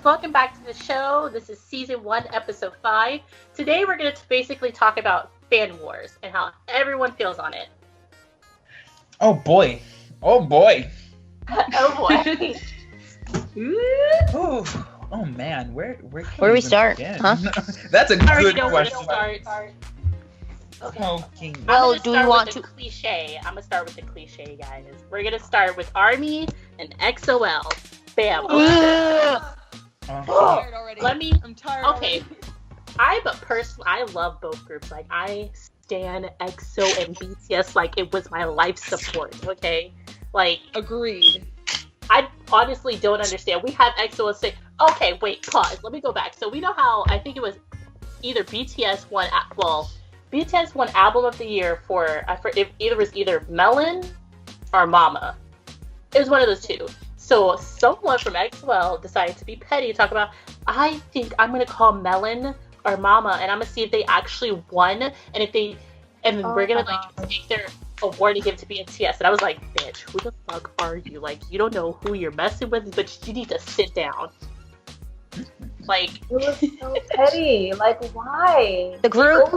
welcome back to the show. This is season 1, episode 5. Today we're going to basically talk about fan wars and how everyone feels on it. Oh boy. Oh boy. Oh boy. Oh man, where do we start? Huh? That's a I good know question. where to start. Okay. Well, do we want to? Cliche. I'm gonna start with the cliche, guys. We're gonna start with ARMY and XOL. Bam. I'm tired. Okay. I love both groups. Like, I stan EXO and BTS like it was my life support. Okay. Like, Agreed. I honestly don't understand. We have EXO say, okay, wait, pause. Let me go back. So we know how I think it was either BTS won album of the year for it was either Melon or Mama. It was one of those two. So someone from XOL decided to be petty and talk about, I think I'm gonna call Melon or Mama, and I'm gonna see if they actually won, and we're gonna take their award and give it to BTS. And I was like, bitch, who the fuck are you? Like, you don't know who you're messing with, but you need to sit down. Like, it was so petty. Like, why? The group,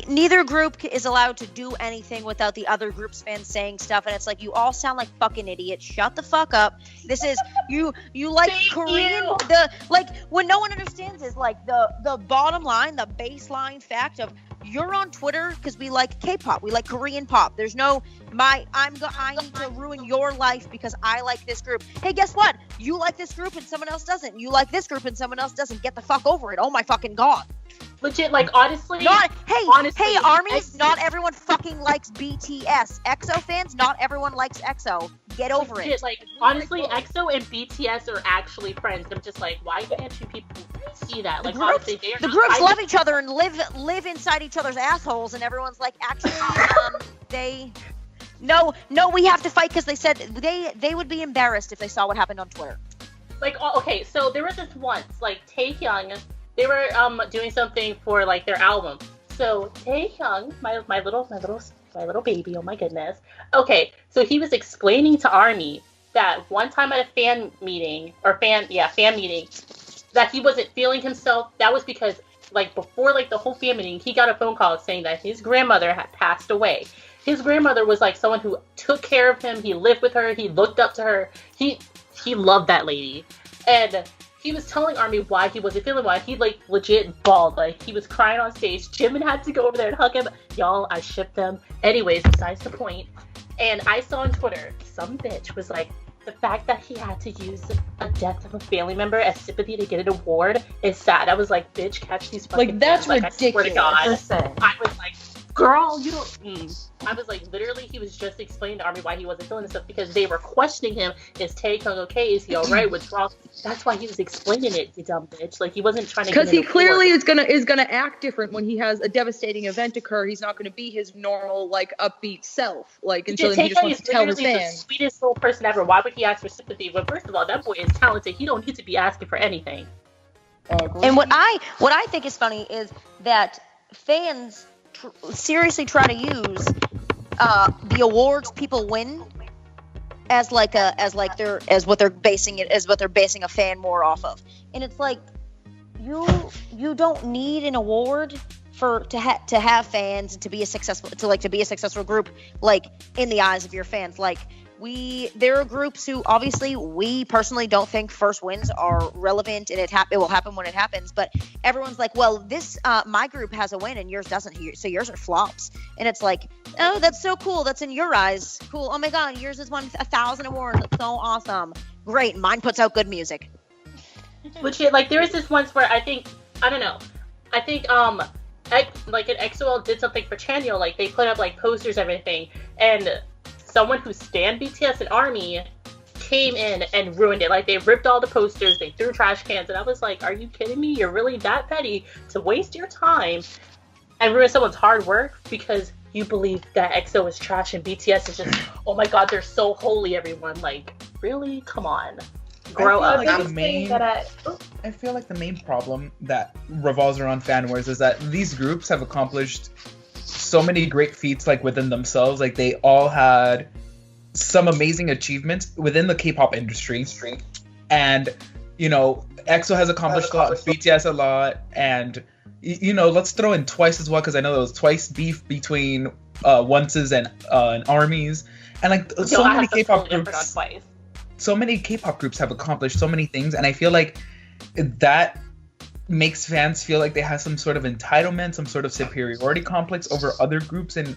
neither group is allowed to do anything without the other group's fans saying stuff, and it's like, you all sound like fucking idiots. Shut the fuck up. This is you like Korean. What no one understands is like the bottom line, the baseline fact of, you're on Twitter because we like K-pop, we like Korean pop. There's no I need to ruin your life because I like this group. Hey, guess what? You like this group and someone else doesn't. You like this group and someone else doesn't. Get the fuck over it. Oh my fucking god. Legit, like, honestly. Hey, ARMYs, not everyone fucking likes BTS. EXO fans, not everyone likes EXO. Get over it. Like, honestly, EXO and BTS are actually friends. I'm just like, why can't you people see that? Like, honestly, the groups love each other and live inside each other's assholes, and everyone's like, actually, No, we have to fight because they said they would be embarrassed if they saw what happened on Twitter. Like, okay, so there was this once, like, Taehyung, they were doing something for like their album. So Taehyung, my little baby, oh my goodness. Okay, so he was explaining to ARMY that one time at a fan meeting that he wasn't feeling himself. That was because, like, before like the whole fan meeting, he got a phone call saying that his grandmother had passed away. His grandmother was like someone who took care of him. He lived with her. He looked up to her. He loved that lady. And he was telling ARMY why he wasn't feeling well. He, like, legit bawled. Like, he was crying on stage. Jimin had to go over there and hug him. Y'all, I shipped them. Anyways, besides the point. And I saw on Twitter, some bitch was like, the fact that he had to use a death of a family member as sympathy to get an award is sad. I was like, bitch, catch these fucking like, that's fans. ridiculous. Like, I swear to God. I was like, girl, you don't. I was like, literally, he was just explaining to ARMY why he wasn't feeling this stuff because they were questioning him. Is Taehyung okay? Is he all right? What's wrong? That's why he was explaining it, you dumb bitch. Like, he wasn't trying to. Because he clearly is gonna act different when he has a devastating event occur. He's not gonna be his normal, like, upbeat self. Like, until he just wants to tell his fans. The sweetest little person ever. Why would he ask for sympathy? Well, first of all, that boy is talented. He don't need to be asking for anything. And what I think is funny is that fans seriously try to use the awards people win as what they're basing a fan war off of. And it's like, you don't need an award to have fans and to be a successful group, like, in the eyes of your fans. Like, there are groups who obviously we personally don't think first wins are relevant, and it will happen when it happens. But everyone's like, well, this my group has a win and yours doesn't, so yours are flops. And it's like, oh, that's so cool. That's in your eyes. Cool. Oh my god, yours has won 1,000 awards. That's so awesome. Great. Mine puts out good music. Which, like, there was this once where I think an EXO did something for Chanyeol. Like, they put up like posters and everything, and someone who stan BTS and ARMY came in and ruined it. Like, they ripped all the posters, they threw trash cans, and I was like, are you kidding me? You're really that petty to waste your time and ruin someone's hard work because you believe that EXO is trash and BTS is just, oh my god, they're so holy, everyone. Like, really? Come on. Grow up. I feel like the main problem that revolves around fan wars is that these groups have accomplished so many great feats, like, within themselves. Like, they all had some amazing achievements within the K-pop industry, and you know, EXO has accomplished a lot, BTS a lot, and you know, let's throw in Twice as well, because I know there was Twice beef between Onces and ARMYs, and like so many K-pop groups. So many K-pop groups have accomplished so many things, and I feel like that makes fans feel like they have some sort of entitlement, some sort of superiority complex over other groups, and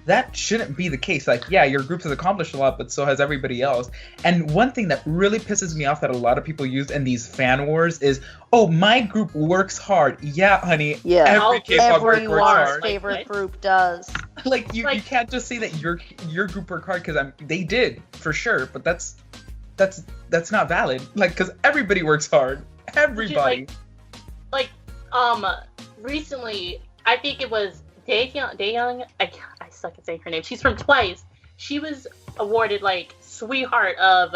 that shouldn't be the case. Like, yeah, your group has accomplished a lot, but so has everybody else. And one thing that really pisses me off that a lot of people use in these fan wars is, oh, my group works hard. Yeah, honey. Yeah, every K-pop group works hard. Favorite group does. Like, you can't just say that your group worked hard, because they did for sure, but that's not valid. Like, because everybody works hard. Everybody. Recently, I think it was Daeyoung. I suck at saying her name. She's from Twice. She was awarded like Sweetheart of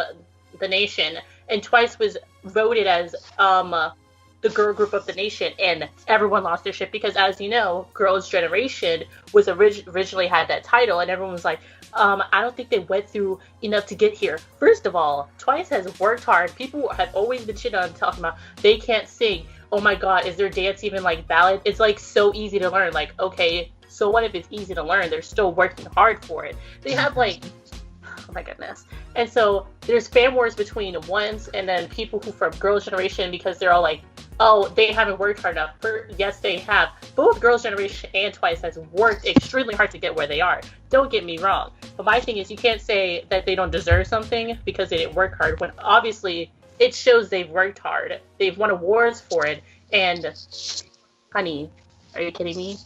the Nation, and Twice was voted as the girl group of the nation, and everyone lost their shit because, as you know, Girls' Generation was originally had that title, and everyone was like, I don't think they went through enough to get here. First of all, Twice has worked hard. People have always been shit on talking about they can't sing. Oh my god, is their dance even like valid? It's like so easy to learn. Like, okay, so what if it's easy to learn? They're still working hard for it. They have like, oh my goodness. And so there's fan wars between ones and then people who from Girls' Generation, because they're all like, oh, they haven't worked hard enough. Yes, they have. Both Girls' Generation and Twice has worked extremely hard to get where they are. Don't get me wrong. But my thing is, you can't say that they don't deserve something because they didn't work hard, when obviously it shows they've worked hard. They've won awards for it. And, honey, are you kidding me?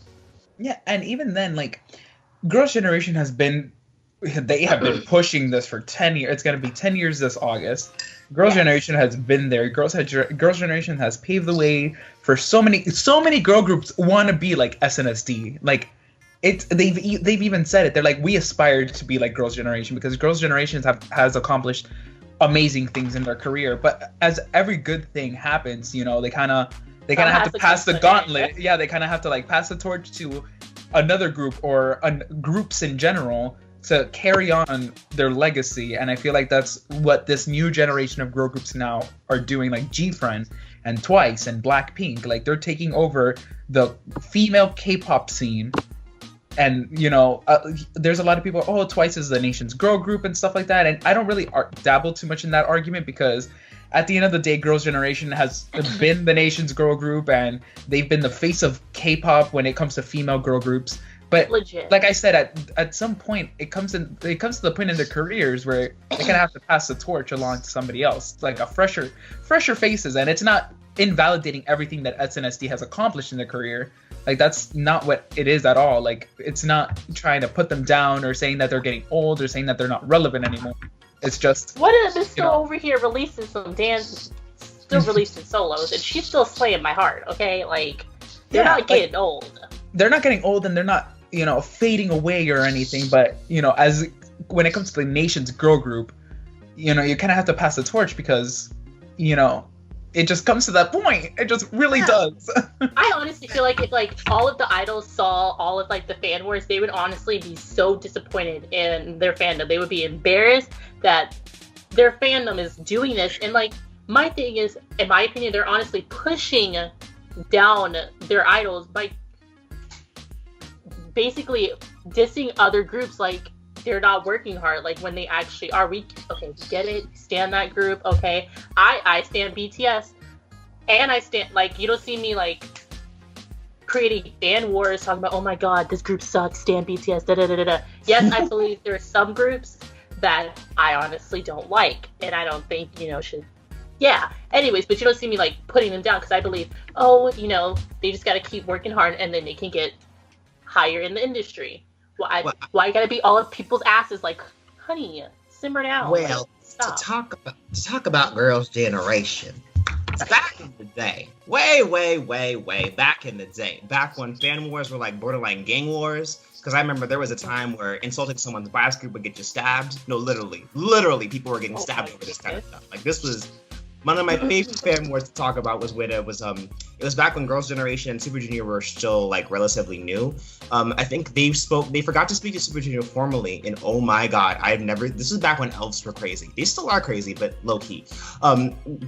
Yeah, and even then, like, Girls' Generation they have been pushing this for 10 years. It's going to be 10 years this August. Girls' Generation has been there. Girls' Generation has paved the way for so many girl groups want to be like SNSD. Like, they've even said it. They're like, we aspired to be like Girls' Generation, because Girls' Generation has accomplished amazing things in their career. But as every good thing happens, you know, they kind of have to pass the gauntlet. Yeah, they kind of have to like pass the torch to another group or groups in general to carry on their legacy. And I feel like that's what this new generation of girl groups now are doing, like G-Friend and Twice and Blackpink. Like, they're taking over the female K-pop scene. And, you know, there's a lot of people, oh, Twice is the nation's girl group and stuff like that. And I don't really dabble too much in that argument, because at the end of the day, Girls' Generation has been the nation's girl group, and they've been the face of K-pop when it comes to female girl groups. But legit, like I said, at some point, it comes to the point in their careers where they're gonna have to pass the torch along to somebody else, like a fresher faces. And it's not invalidating everything that SNSD has accomplished in their career. Like, that's not what it is at all. Like, it's not trying to put them down or saying that they're getting old or saying that they're not relevant anymore. It's just, what is this still over here releasing some dance, still releasing solos, and she's still slaying my heart. Okay, like, they're not getting old. They're not getting old, and they're not, you know, fading away or anything. But, you know, when it comes to the nation's girl group, you know, you kind of have to pass the torch, because, you know, it just comes to that point. It just really does. I honestly feel like if like all of the idols saw all of like the fan wars, they would honestly be so disappointed in their fandom. They would be embarrassed that their fandom is doing this. And like, my thing is, in my opinion, they're honestly pushing down their idols by basically dissing other groups, like they're not working hard, like when they actually are. We get it, stand that group, okay. I stand BTS, and I stand, like, you don't see me like creating fan wars talking about, oh my god, this group sucks, stand BTS, da da da da. Yes, I believe there are some groups that I honestly don't like, and I don't think, you know, should. Yeah. Anyways, but you don't see me like putting them down, because I believe, oh, you know, they just got to keep working hard, and then they can get higher in the industry. Why you gotta be all of people's asses? Like, honey, simmer down. Well, like, to talk about Girls' Generation, back in the day, way back in the day, back when fan wars were like borderline gang wars. Because I remember there was a time where insulting someone's bias group would get you stabbed. No, literally, people were getting stabbed over this kind of stuff. Like, this was One of my favorite fan wars to talk about was when it was back when Girls' Generation and Super Junior were still like relatively new. I think they forgot to speak to Super Junior formally, and oh my god, this is back when elves were crazy. They still are crazy, but low key.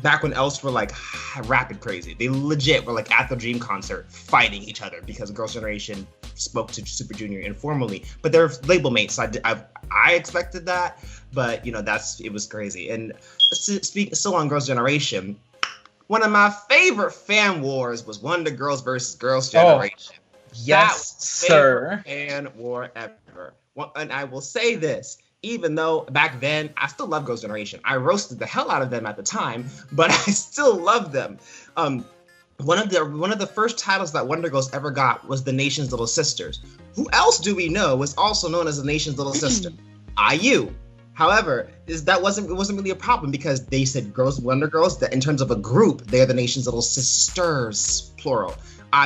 Back when elves were like rapid crazy. They legit were like at the Dream concert fighting each other because Girls' Generation spoke to Super Junior informally, but they're label mates. So I expected that, but you know, it was crazy. And still on Girls' Generation, one of my favorite fan wars was Wonder Girls versus Girls' Generation. Yes, sir. Fan war ever. And I will say this, even though back then I still love Girls' Generation. I roasted the hell out of them at the time, but I still love them. One of the first titles that Wonder Girls ever got was the Nation's Little Sisters. Who else do we know was also known as the Nation's Little Sister? IU. However, it wasn't really a problem because they said Wonder Girls, that in terms of a group, they're the Nation's Little Sisters, plural.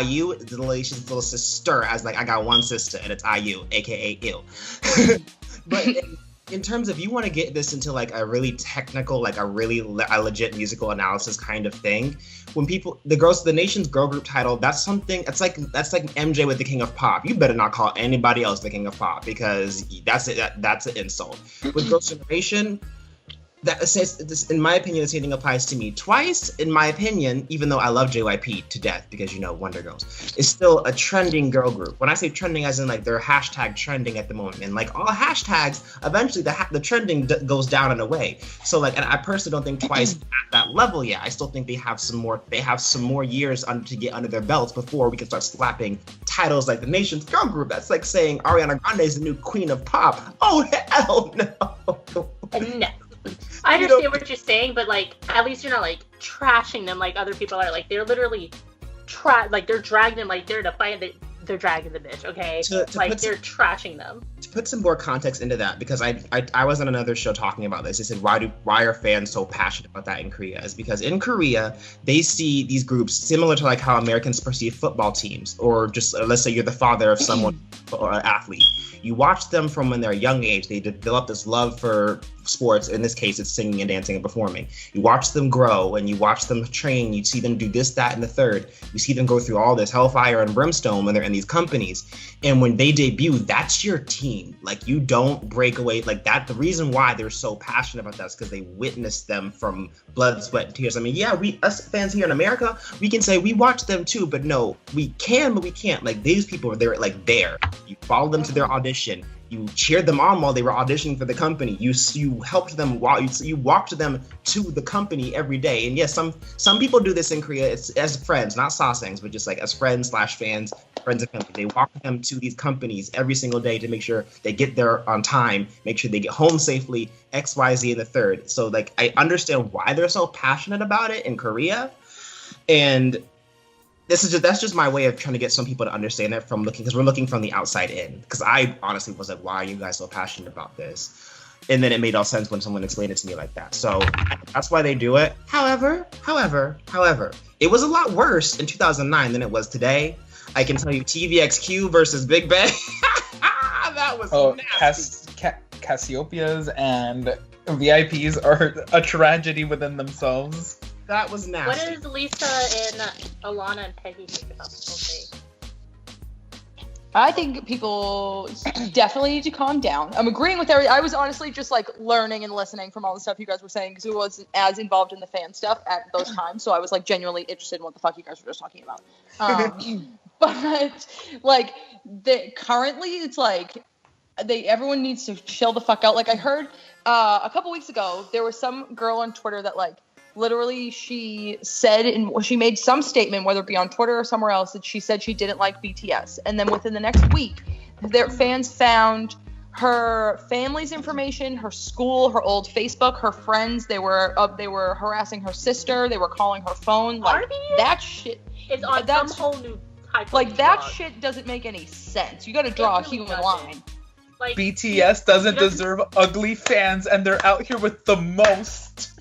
IU is the Nation's Little Sister, as like I got one sister and it's IU, aka ill. But in terms of, you want to get this into like a really technical, like a legit musical analysis kind of thing, when the Nation's girl group title, that's like MJ with the King of Pop. You better not call anybody else the King of Pop, because that's an insult. With Girls' Generation, in my opinion, the same thing applies to me twice. In my opinion, even though I love JYP to death, because you know Wonder Girls is still a trending girl group. When I say trending, as in like they're hashtag trending at the moment, and like all hashtags, eventually the trending goes down and away. So like, and I personally don't think Twice at that level yet. I still think they have some more years to get under their belts before we can start slapping titles like the Nation's girl group. That's like saying Ariana Grande is the new queen of pop. Oh hell no. No. I understand what you're saying, but like, at least you're not like trashing them like other people are. Like, they're literally they're dragging them, like they're defiant. They're dragging the bitch, okay? They're trashing them. To put some more context into that, because I was on another show talking about this. They said, why are fans so passionate about that in Korea? Is because in Korea, they see these groups similar to like how Americans perceive football teams, or just let's say you're the father of someone or an athlete. You watch them from when they're a young age. They develop this love for sports. In this case, it's singing and dancing and performing. You watch them grow and you watch them train. You see them do this, that, and the third. You see them go through all this hellfire and brimstone when they're in these companies. And when they debut, that's your team. Like, you don't break away like that. The reason why they're so passionate about that is because they witnessed them from blood, sweat, and tears. I mean, yeah, us fans here in America, we can say we watch them too, but no, we can, but we can't. Like, these people, they're like there. You follow them to their audition. You cheered them on while they were auditioning for the company. You helped them while you walked them to the company every day. And yes, some people do this in Korea. It's as friends, not sasaengs, but just like as friends/fans, friends of company. They walk them to these companies every single day to make sure they get there on time, make sure they get home safely, X, Y, Z, and the third. So like, I understand why they're so passionate about it in Korea, and that's just my way of trying to get some people to understand it because we're looking from the outside in. Because I honestly was like, why are you guys so passionate about this? And then it made all sense when someone explained it to me like that. So that's why they do it. However, it was a lot worse in 2009 than it was today. I can tell you, TVXQ versus Big Bang. That was nasty. Cassiopeias and VIPs are a tragedy within themselves. That was nasty. What does Lisa and Ilanna and Peggy think about the whole thing? I think people definitely need to calm down. I'm agreeing with everything. I was honestly just like learning and listening from all the stuff you guys were saying, because I wasn't as involved in the fan stuff at those times. So I was like genuinely interested in what the fuck you guys were just talking about. But like currently it's like everyone needs to chill the fuck out. Like I heard a couple weeks ago, there was some girl on Twitter that like, literally, she said, she made some statement, whether it be on Twitter or somewhere else, that she said she didn't like BTS. And then within the next week, their fans found her family's information, her school, her old Facebook, her friends. They were harassing her sister. They were calling her phone. Like that shit. It's on some whole new type of like that shit doesn't make any sense. You got to draw a human line. Like, BTS doesn't deserve ugly fans, and they're out here with the most.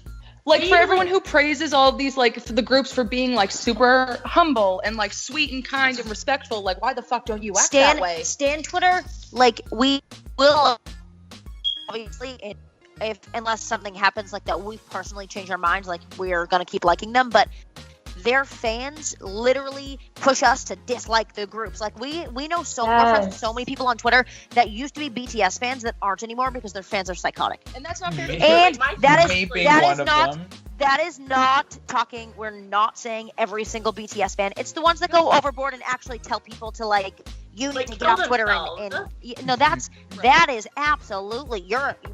Like, for everyone who praises all of these, like, for the groups for being, like, super humble and, like, sweet and kind and respectful, like, why the fuck don't you act that way? Stan Twitter, like, we will, obviously, and unless something happens like that, we've personally changed our minds, like we're gonna keep liking them, but their fans literally push us to dislike the groups. Like we know we're friends with so many people on Twitter that used to be BTS fans that aren't anymore because their fans are psychotic. And that's not fair. And that is not talking. We're not saying every single BTS fan. It's the ones that go overboard and actually tell people to like, you need to get off Twitter and no, that is absolutely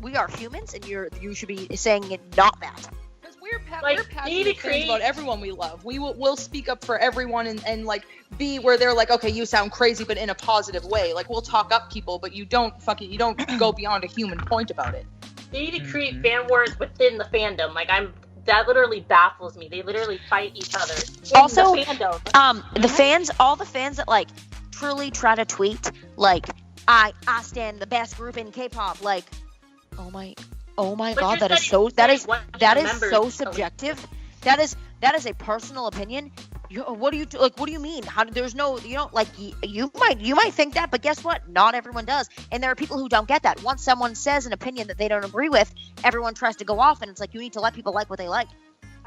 we are humans and you should be saying it, not that. We're passionate fans about everyone we love. We'll speak up for everyone and like be where they're like, okay, you sound crazy, but in a positive way. Like we'll talk up people, but you don't go beyond a human point about it. They need to create fan wars within the fandom. Like that literally baffles me. They literally fight each other. Also, the fandom. all the fans that like truly try to tweet like I stand the best group in K-pop. Like, oh my God, that is so subjective. That is a personal opinion. What do you mean? You might think that, but guess what? Not everyone does, and there are people who don't get that. Once someone says an opinion that they don't agree with, everyone tries to go off, and it's like you need to let people like what they like.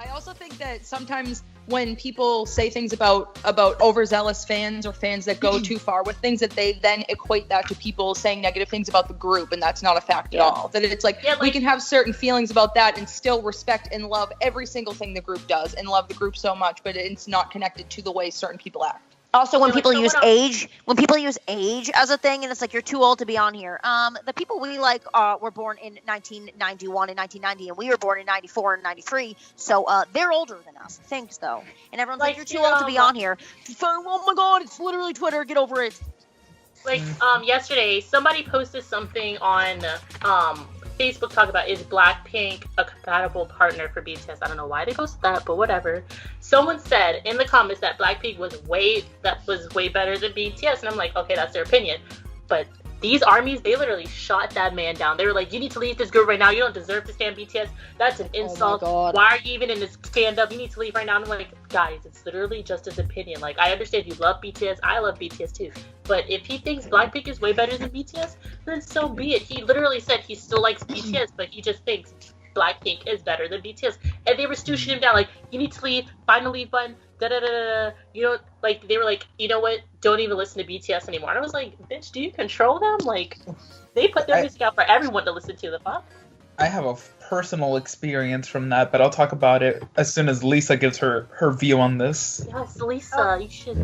I also think that sometimes when people say things about overzealous fans or fans that go too far with things, that they then equate that to people saying negative things about the group, and that's not a fact at all. That it's like we can have certain feelings about that and still respect and love every single thing the group does and love the group so much, but it's not connected to the way certain people act. Also, when people use age as a thing, and it's like you're too old to be on here. The people we like were born in 1991 and 1990, and we were born in 94 and 93, so they're older than us. Thanks, though. And everyone's like, you're too old to be on here. Oh my God, it's literally Twitter. Get over it. Like yesterday, somebody posted something on Facebook talking about, is Blackpink a compatible partner for BTS? I don't know why they posted that, but whatever. Someone said in the comments that Blackpink was way better than BTS, and I'm like, okay, that's their opinion. But these armies, they literally shot that man down. They were like, you need to leave this group right now. You don't deserve to stand BTS. That's an insult. Why are you even in this stand-up? You need to leave right now. And I'm like, guys, it's literally just his opinion. Like, I understand you love BTS. I love BTS too. But if he thinks Blackpink is way better than BTS, then so be it. He literally said he still likes BTS, but he just thinks Blackpink is better than BTS. And they were stooshing him down like, you need to leave, find a leave button, da-da-da-da-da. You know, like, they were like, you know what, don't even listen to BTS anymore. And I was like, bitch, do you control them? Like, they put their music out for everyone to listen to. The fuck? I have a personal experience from that, but I'll talk about it as soon as Lisa gives her view on this. Yes, Lisa, you should.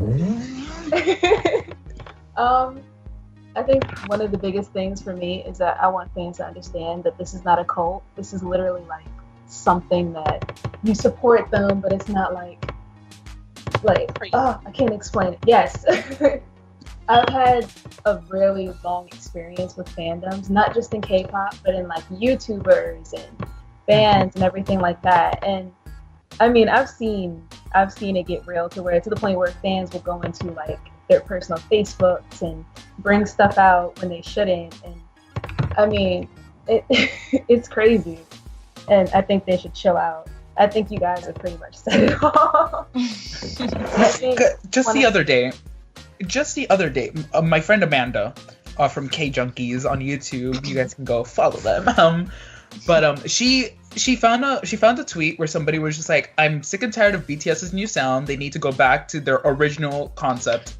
I think one of the biggest things for me is that I want fans to understand that this is not a cult. This is literally like something that you support them, but it's not like I can't explain it. Yes. I've had a really long experience with fandoms, not just in K-pop, but in like YouTubers and bands and everything like that. And I mean, I've seen it get real to the point where fans will go into like their personal Facebooks and bring stuff out when they shouldn't. And I mean, it's crazy. And I think they should chill out. I think you guys have pretty much said it all. Just the other day, my friend Amanda from K Junkies on YouTube, you guys can go follow them. But she found a tweet where somebody was just like, I'm sick and tired of BTS's new sound. They need to go back to their original concept.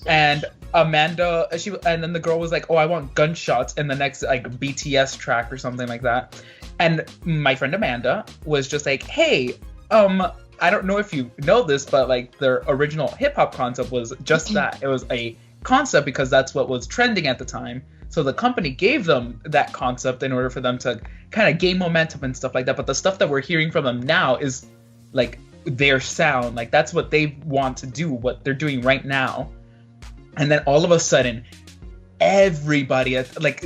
And Amanda, and then the girl was like, oh, I want gunshots in the next like BTS track or something like that. And my friend Amanda was just like, hey, I don't know if you know this, but like their original hip hop concept was just that. It was a concept because that's what was trending at the time. So the company gave them that concept in order for them to kind of gain momentum and stuff like that. But the stuff that we're hearing from them now is like their sound. Like that's what they want to do, what they're doing right now. And then all of a sudden, everybody, like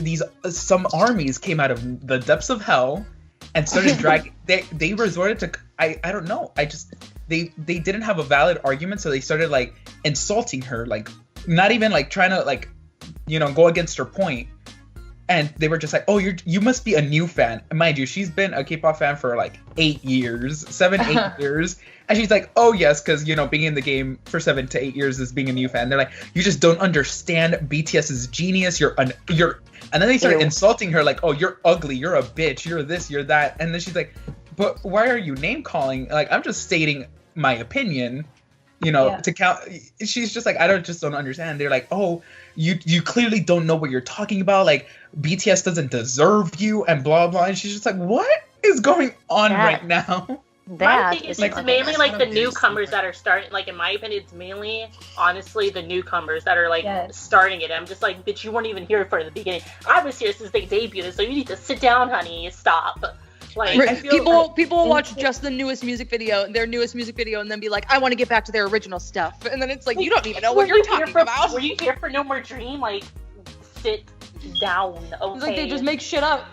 some armies came out of the depths of hell and started dragging. They resorted to, I don't know. They didn't have a valid argument, so they started like insulting her, like not even like trying to like, you know, go against her point. And they were just like, oh, you must be a new fan. And mind you, she's been a K-pop fan for like 8 years, 8 years. And she's like, oh, yes, because, you know, being in the game for 7 to 8 years is being a new fan. They're like, you just don't understand BTS's genius. You're And then they started Ew. insulting her, like, oh, you're ugly, you're a bitch, you're this, you're that. And then she's like, but why are you name calling? Like, I'm just stating my opinion, you know, Yeah. to count. She's just like, I don't understand. They're like, oh, you clearly don't know what you're talking about. Like, BTS doesn't deserve you and blah, blah. And she's just like, what is going on right now? My That thing is, is it's mainly like the newcomers that are starting. Like, in my opinion, it's mainly, honestly, the newcomers that are like Yes. starting it. I'm just like, bitch, you weren't even here for the beginning. I was here since they debuted, so you need to sit down, honey. Stop. Like, I feel People will watch just the newest music video, their newest music video, and then be like, I want to get back to their original stuff. And then it's like, you don't even know what you're talking about. Were you here for No More Dream? Like, sit down, okay? It's like they just make shit up.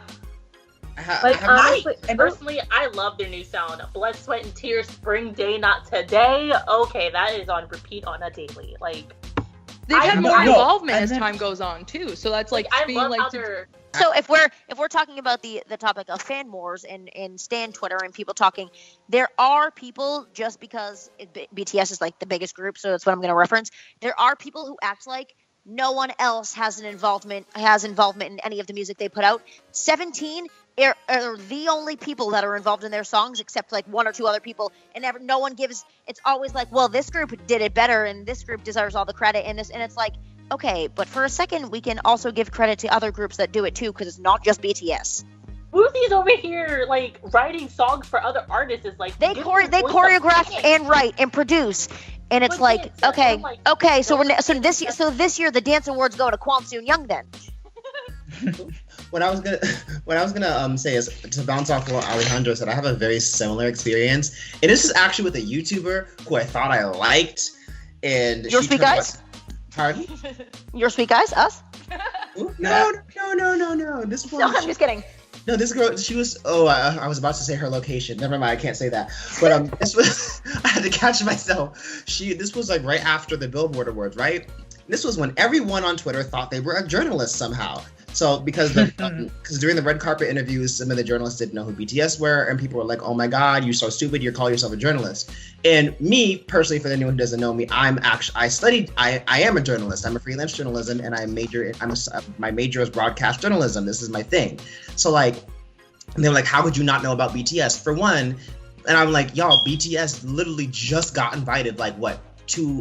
Like, honestly, Personally, I love their new sound. Blood, Sweat, and Tears, Spring Day, Not Today. Okay, that is on repeat on a daily. Like, They've had more no, involvement and as then- time goes on too. So that's like I being love like how they're... So if we're talking about the topic of fan wars and Stan Twitter and people talking, there are people, just because BTS is like the biggest group, so that's what I'm going to reference. There are people who act like no one else has involvement in any of the music they put out. 17 are the only people that are involved in their songs, except like one or two other people, and no one gives. It's always like, well, this group did it better, and this group deserves all the credit, and it's like, okay, but for a second, we can also give credit to other groups that do it too, because it's not just BTS. Woozy's over here, like, writing songs for other artists. Is like, They choreograph and write and produce, and it's But like, yeah, okay, I'm like, okay, so don't- this year the dance awards go to Kwon Soon Young then. What I was gonna say is to bounce off what Alejandro said. I have a very similar experience, and this is actually with a YouTuber who I thought I liked, and Your she Sweet turned Guys? Pardon? Your Sweet Guys, us? No. This No, one. I'm just kidding. No, this girl, she was. Oh, I was about to say her location. Never mind, I can't say that. But this was. I had to catch myself. This was like right after the Billboard Awards, right? This was when everyone on Twitter thought they were a journalist somehow. So because during the red carpet interviews, some of the journalists didn't know who BTS were, and people were like, "Oh my God, you're so stupid! You call yourself a journalist." And me personally, for anyone who doesn't know me, I am a journalist. I'm a freelance journalism, and my major is broadcast journalism. This is my thing. So like, they were like, "How could you not know about BTS?" For one, and I'm like, "Y'all, BTS literally just got invited. Like what?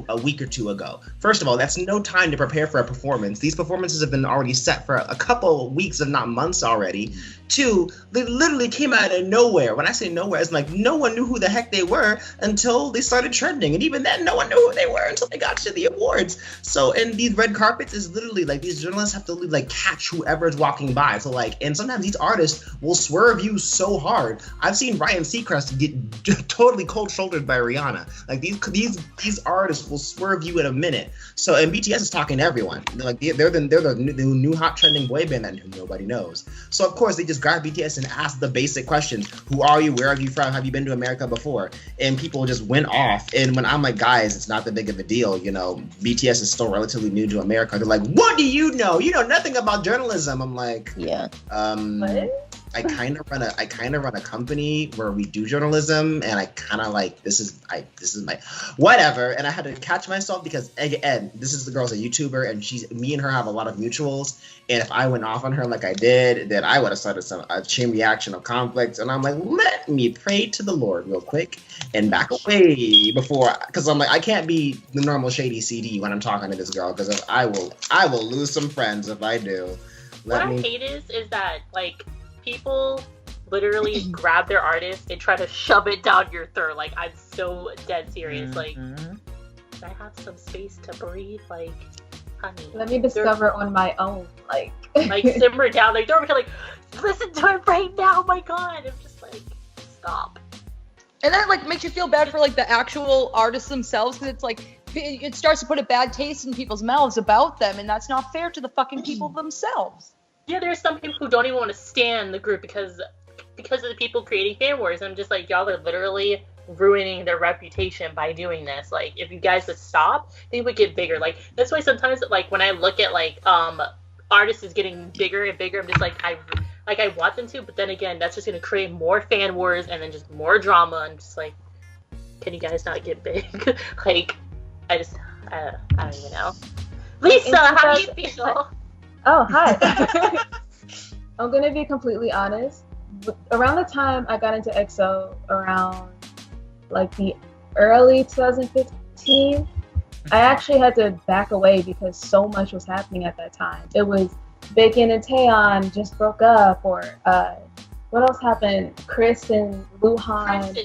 A week or two ago. First of all, that's no time to prepare for a performance. These performances have been already set for a couple weeks, if not months already. Two, they literally came out of nowhere. When I say nowhere, it's like no one knew who the heck they were until they started trending. And even then, no one knew who they were until they got to the awards. So, and these red carpets is literally like these journalists have to like catch whoever is walking by. So like, and sometimes these artists will swerve you so hard. I've seen Ryan Seacrest get totally cold-shouldered by Rihanna. Like these artists will swerve you in a minute. So, and BTS is talking to everyone. They're the new hot trending boy band that nobody knows. So of course they just grab BTS and ask the basic questions: who are you? Where are you from? Have you been to America before? And people just went off. And when I'm like, guys, it's not that big of a deal. You know, BTS is still relatively new to America. They're like, what do you know? You know nothing about journalism. I'm like, Yeah. What? I kind of run a company where we do journalism, and I kind of like this is my whatever. And I had to catch myself because again, this is the girl's a YouTuber, and me and her have a lot of mutuals. And if I went off on her like I did, then I would have started a chain reaction of conflict. And I'm like, let me pray to the Lord real quick and back away because I'm like, I can't be the normal shady CD when I'm talking to this girl, because I will lose some friends if I do. What I hate is that like people literally grab their artist and try to shove it down your throat. Like, I'm so dead serious. Like, can I have some space to breathe? Like, honey. Let me discover on my own. Like simmer down. Like, they're over here like, listen to it right now. Oh my God. I'm just like, stop. And that like makes you feel bad for like the actual artists themselves, because it's like it starts to put a bad taste in people's mouths about them, and that's not fair to the fucking people themselves. Yeah, there's some people who don't even want to stand the group because of the people creating fan wars. I'm just like, y'all are literally ruining their reputation by doing this. Like, if you guys would stop, they would get bigger. Like, that's why sometimes, like, when I look at like artists is getting bigger and bigger, I'm just like, I want them to, but then again, that's just gonna create more fan wars and then just more drama. I'm just like, can you guys not get big? Like, I don't even know. Lisa, how do you feel? Oh, hi. I'm gonna be completely honest. Around the time I got into EXO, around like the early 2015, I actually had to back away because so much was happening at that time. It was Bacon and Taeyeon just broke up, or what else happened? Chris and Luhan.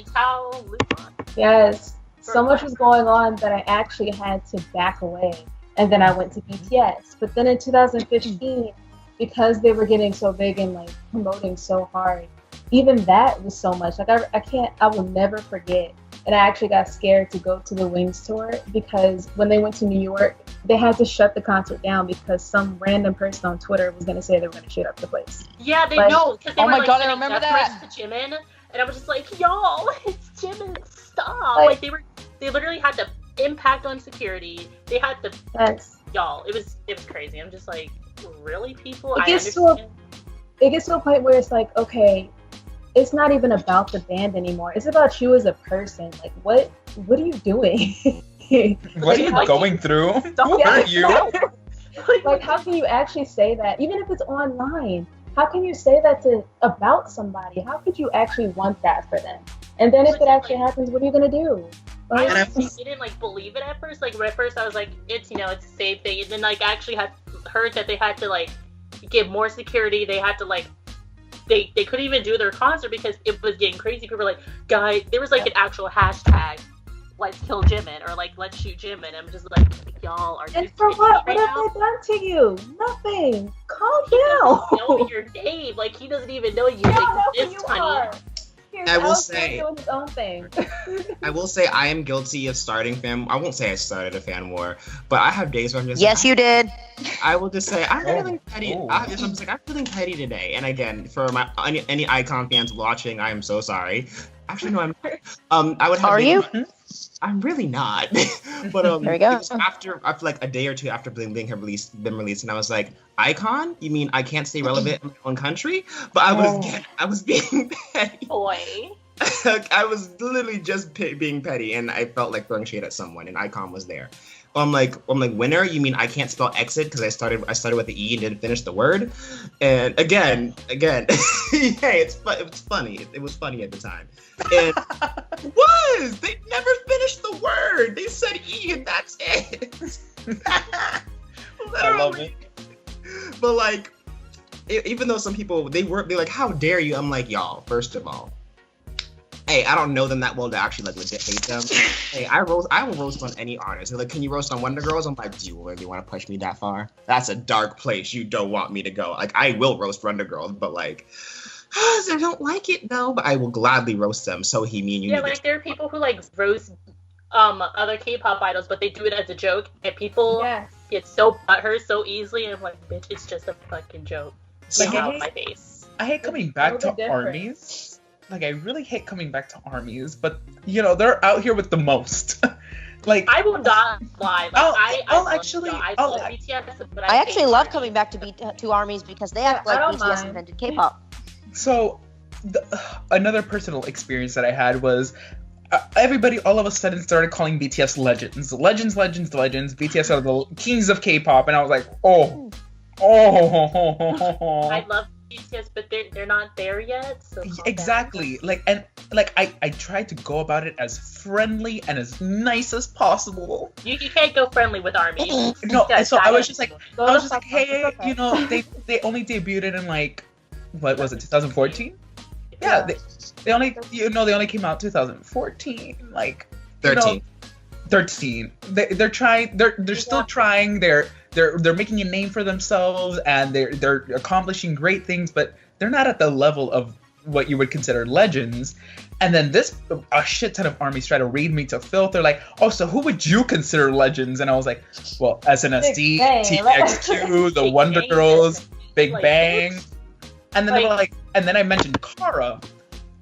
Yes, so much was going on that I actually had to back away. And then I went to BTS. But then in 2015, because they were getting so big and like promoting so hard, even that was so much. Like I will never forget. And I actually got scared to go to the Wings tour because when they went to New York, they had to shut the concert down because some random person on Twitter was going to say they were going to shoot up the place. Yeah, they know. They oh were, my like, God, I remember that. To Jimin, and I was just like, y'all, it's Jimin, stop. Like they literally had to impact on security. They had to, y'all, it was crazy. I'm just like, really, people? It gets to a point where it's like, okay, it's not even about the band anymore. It's about you as a person. Like, what are you doing? What are you going through? Who are you? Like, how can you actually say that? Even if it's online, how can you say that about somebody? How could you actually want that for them? And then if it actually happens, what are you gonna do? Like, I didn't like believe it at first. Like at first I was like, it's it's the same thing. And then like I actually had heard that they had to like give more security. They had to like they couldn't even do their concert because it was getting crazy. People were like, guys, there was like an actual hashtag, let's kill Jimin, or like let's shoot Jimin. I'm just like, y'all are. And for what? What have they done to you? Nothing. Calm down. He doesn't know your name. Like he doesn't even know you exist, honey. I will say, doing his own thing. I will say I am guilty of starting fan. I won't say I started a fan war, but I have days where I'm just. Yes, you did. I will just say I'm feeling petty. I'm feeling petty today. And again, for my any Icon fans watching, I am so sorry. Actually, no, I'm. I would have. Are you? I'm really not. But there you go. After like a day or two after Bling Bling had been released, and I was like, Icon? You mean I can't stay relevant in my own country? But I was being petty. Boy. I was literally just being petty, and I felt like throwing shade at someone, and Icon was there. I'm like, winner? You mean I can't spell exit because I started with the E and didn't finish the word? And again, hey, it's funny. It was funny at the time. And they never finished the word. They said E and that's it. I love it. But like, even though some people they're like, how dare you? I'm like, y'all. First of all, hey, I don't know them that well to actually like legit hate them. Hey, I will roast on any artist. They're like, can you roast on Wonder Girls? I'm like, do you really want to push me that far? That's a dark place you don't want me to go. Like, I will roast Wonder Girls, but like, I don't like it though. But I will gladly roast them. So me and you. Yeah, like there are people who like roast other K-pop idols, but they do it as a joke, and people get so butthurt so easily. And I'm like, bitch, it's just a fucking joke. Like, out of my face. I hate coming back to armies. Like, I really hate coming back to armies, but, they're out here with the most. Like, I will not lie. Like, I love BTS, but I actually love coming back to armies because they act like BTS invented K-pop. So, another personal experience that I had was everybody all of a sudden started calling BTS legends. Legends. BTS are the kings of K-pop, and I was like, oh. I love BTS, but they're not there yet. So exactly. I tried to go about it as friendly and as nice as possible. You can't go friendly with armies. No, so I was just like, hey, they only debuted in like, what was it, 2014? Yeah, they only came out 2014, like 13. 13. They're trying. They're still trying. They're making a name for themselves, and they're accomplishing great things, but they're not at the level of what you would consider legends. And then a shit ton of armies try to read me to filth. They're like, oh, so who would you consider legends? And I was like, well, SNSD, TXQ, the Wonder Girls, Big Bang. And then they were like, and then I mentioned Kara.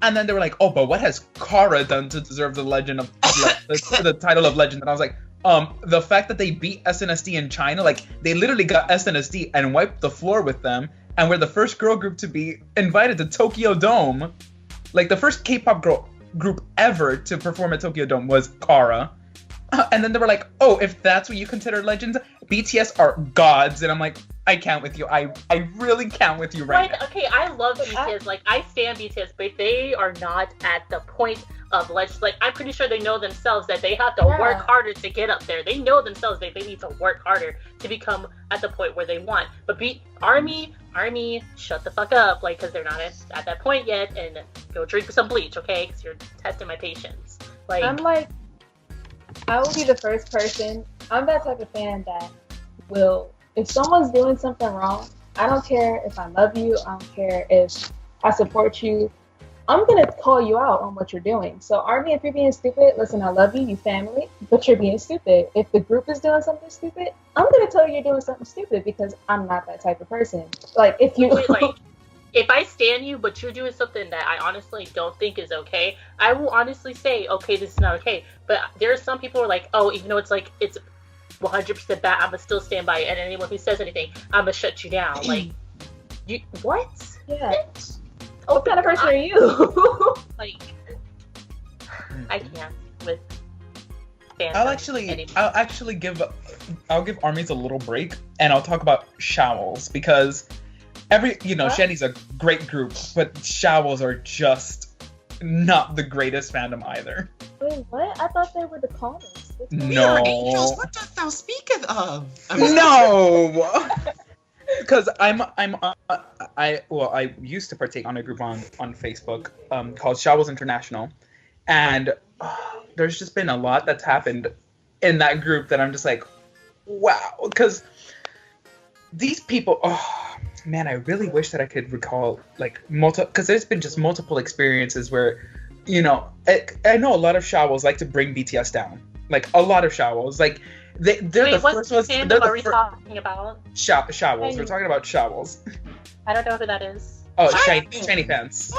And then they were like, oh, but what has Kara done to deserve the legend of the title of legend? And I was like, the fact that they beat SNSD in China, like they literally got SNSD and wiped the floor with them, and we're the first girl group to be invited to Tokyo Dome. Like the first K-pop girl group ever to perform at Tokyo Dome was Kara. And then they were like, oh, if that's what you consider legends, BTS are gods. And I'm like, I count with you. I really count with you right now. Okay, I love BTS. Like, I stand BTS, but they are not at the point of legends. Like, I'm pretty sure they know themselves that they have to work harder to get up there. They know themselves that they need to work harder to become at the point where they want. But Army, shut the fuck up. Like, because they're not at that point yet. And go drink some bleach, okay? Because you're testing my patience. Like, I'm like, I will be the first person. I'm that type of fan that will, if someone's doing something wrong, I don't care if I love you, I don't care if I support you, I'm going to call you out on what you're doing. So, Army, if you're being stupid, listen, I love you, you family, but you're being stupid. If the group is doing something stupid, I'm going to tell you you're doing something stupid because I'm not that type of person. Like, if you... like, if I stand you, but you're doing something that I honestly don't think is okay, I will honestly say, okay, this is not okay. But there are some people who are like, oh, even though it's 100% bad, I'm gonna still stand by it. And anyone who says anything, I'm gonna shut you down. Like, you what? Yeah. What kind of person are you? Like, I can't with fans. I'll give armies a little break, and I'll talk about Showels because Shenny's a great group, but Showels are just not the greatest fandom either. Wait, what? I thought they were the calmest. No. Angels, what dost thou speaketh of? No. Because I used to partake on a group on Facebook called Showels International, and there's just been a lot that's happened in that group that I'm just like, wow. Because these people, man, I really wish that I could recall because there's been just multiple experiences where, I know a lot of Showels like to bring BTS down. Like a lot of Showels, like they're the first ones. What are we talking about? Showels. We're talking about Showels. I don't know who that is. Oh, Shiny fans.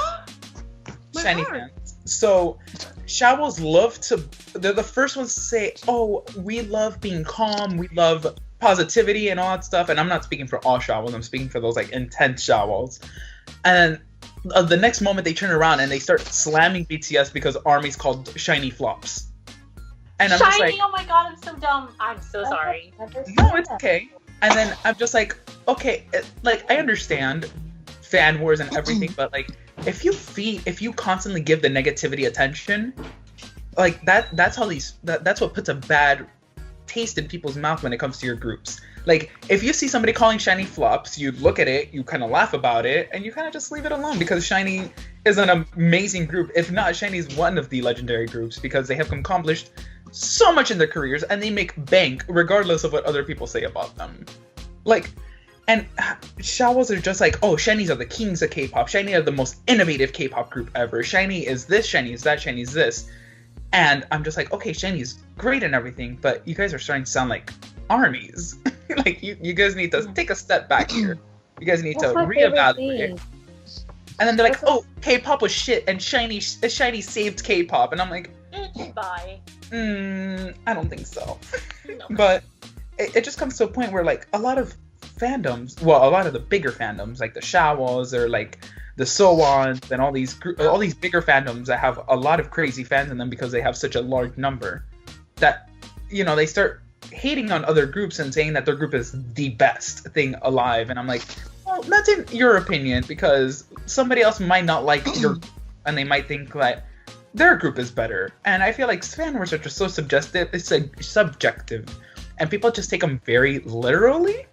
Shiny fans. So Showels they're the first ones to say, oh, we love being calm, we love positivity and all that stuff. And I'm not speaking for all Showels, I'm speaking for those intense Showels. And the next moment they turn around and they start slamming BTS because ARMY's called shiny flops. And I'm just like, oh my god, I'm so dumb. I'm so sorry. No, it's okay. And then I'm just like, okay, I understand fan wars and everything, but if you constantly give the negativity attention, that's what puts a bad taste in people's mouth when it comes to your groups. Like, if you see somebody calling Shiny flops, you look at it, you kind of laugh about it, and you kind of just leave it alone because Shiny is an amazing group. If not, Shiny is one of the legendary groups because they have accomplished so much in their careers and they make bank regardless of what other people say about them. And Showels are just like, oh, Shinies are the kings of K-pop. Shiny are the most innovative K-pop group ever. Shiny is this, Shiny is that, Shiny is this. And I'm just like, okay, Shiny is great and everything, but you guys are starting to sound like armies. You guys need to take a step back here. You guys need to reevaluate. And then they're like, oh, K-pop was shit and Shiny saved K-pop. And I'm like, bye. I don't think so. No. But it just comes to a point where a lot of fandoms, a lot of the bigger fandoms, like the Showels or the Sowons and all these bigger fandoms that have a lot of crazy fans in them because they have such a large number, that they start hating on other groups and saying that their group is the best thing alive. And I'm like, well, that's in your opinion because somebody else might not like your and they might think that their group is better. And I feel like fan wars are just so subjective. It's subjective, and people just take them very literally.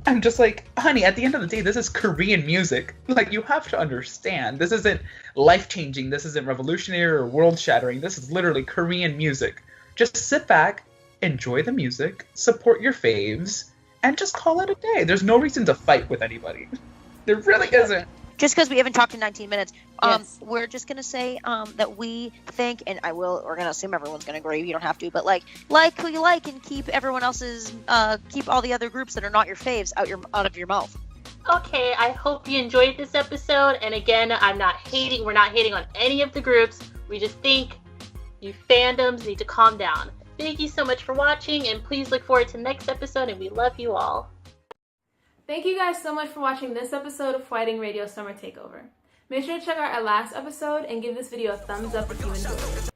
I'm just like, honey, at the end of the day, this is Korean music. You have to understand. This isn't life-changing. This isn't revolutionary or world-shattering. This is literally Korean music. Just sit back, enjoy the music, support your faves, and just call it a day. There's no reason to fight with anybody. There really isn't. Just because we haven't talked in 19 minutes, yes. We're just going to say that we think, and we're going to assume everyone's going to agree, you don't have to, but like who you like and keep everyone else's, keep all the other groups that are not your faves out of your mouth. Okay, I hope you enjoyed this episode, and again, we're not hating on any of the groups, we just think you fandoms need to calm down. Thank you so much for watching, and please look forward to next episode, and we love you all. Thank you guys so much for watching this episode of Hwaitingradio Summer Takeover. Make sure to check out our last episode and give this video a thumbs up if you enjoyed it.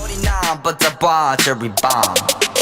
49 but the bar cherry bomb.